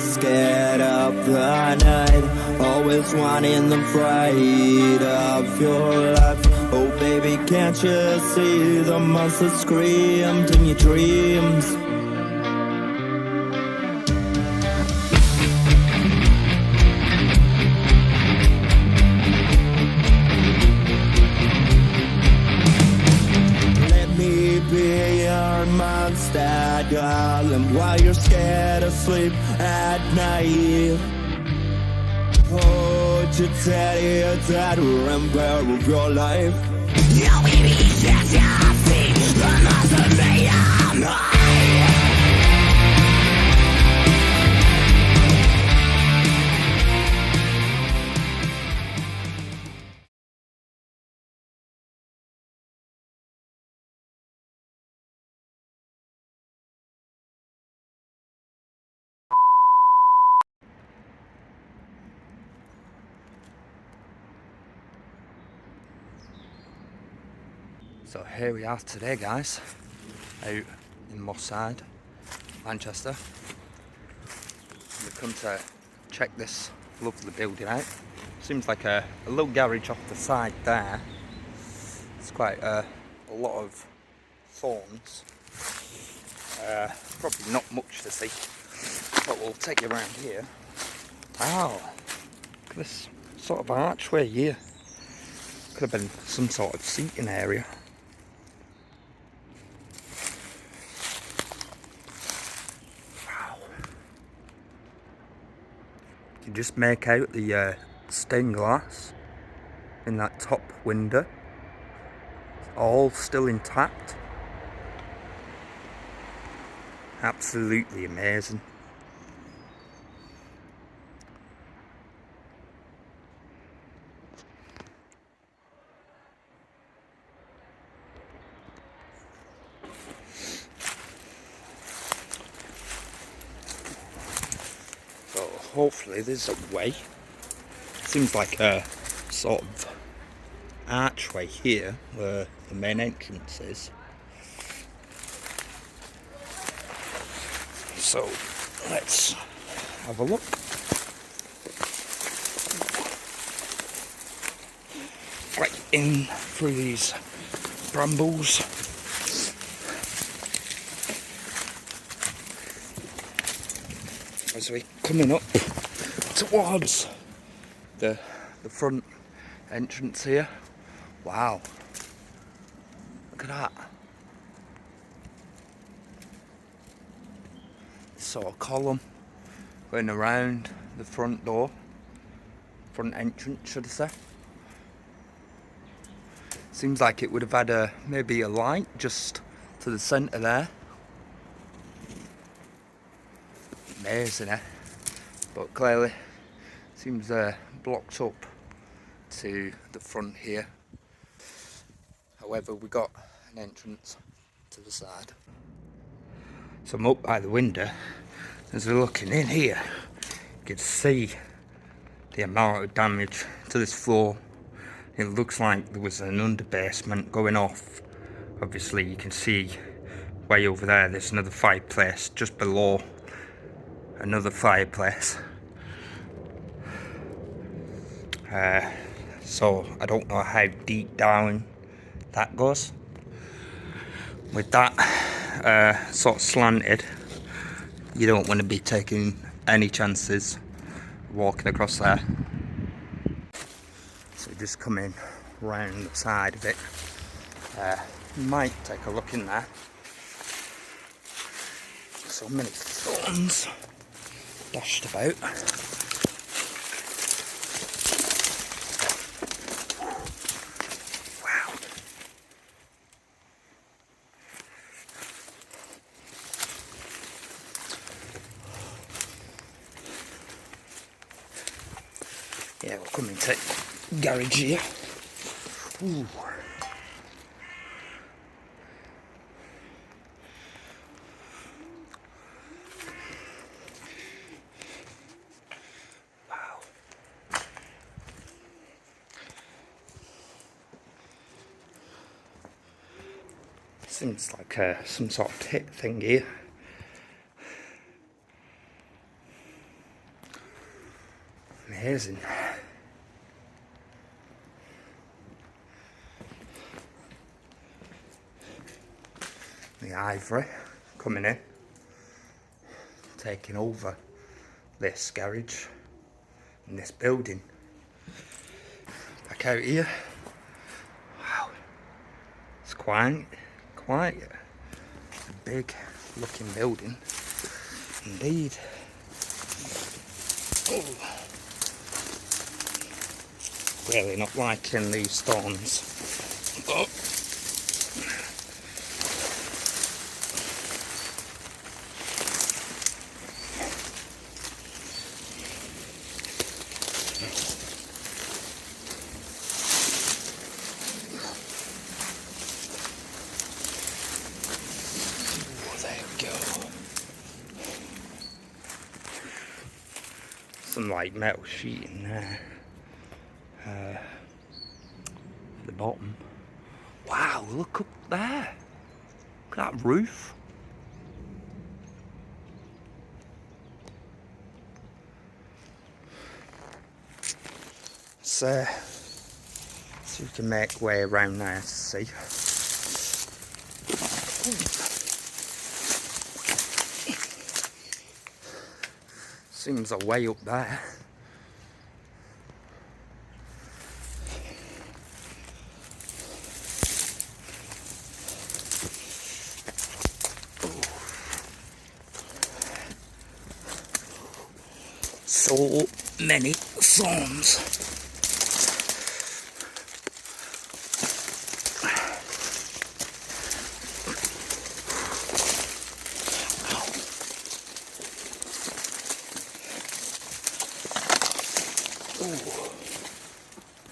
scared of the night, always wanting the fright of your life. Oh baby, can't you see the monster screamed in your dreams? Let me be your monster, darling, while you're scared of sleep at night. Hold your teddy, that remember of your life. No, baby, yes, I see the monster made of mine. So here we are today, guys, out in Moss Side, Manchester. We've come to check this lovely building out. Seems like a little garage off the side there. It's quite a lot of thorns. Probably not much to see, but we'll take you around here. Wow, look at this sort of archway here. Could have been some sort of seating area. You just make out the stained glass in that top window. It's all still intact. Absolutely amazing. So hopefully there's a way. Seems like a sort of archway here where the main entrance is. So let's have a look. Right in through these brambles. As we're coming up towards the front entrance here. Wow, look at that. Sort of column going around the front door, front entrance should I say. Seems like it would have had maybe a light just to the centre there. Amazing, eh? But clearly seems blocked up to the front here. However, we got an entrance to the side. So I'm up by the window. As we're looking in here, you can see the amount of damage to this floor. It looks like there was an under basement going off. Obviously you can see way over there there's another fireplace just below another fireplace. So I don't know how deep down that goes. With that sort of slanted, you don't want to be taking any chances walking across there. So just come in round the side of it. Might take a look in there. So many thorns dashed about. Wow. Yeah, we'll come into garage here. Ooh. Wow. Seems like some sort of tip thing here. Amazing. The ivory coming in, taking over this garage and this building. Back out here. Wow, it's quite a big looking building indeed. Oh. Really not liking these storms. Oh. Some like metal sheet in there. The bottom. Wow, look up there. Look at that roof. So, see if we can make way around there to see. Seems a way up there. So many storms.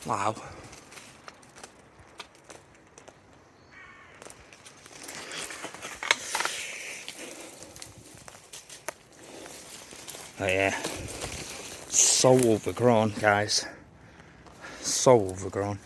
Wow. Oh yeah. So overgrown, guys. So overgrown.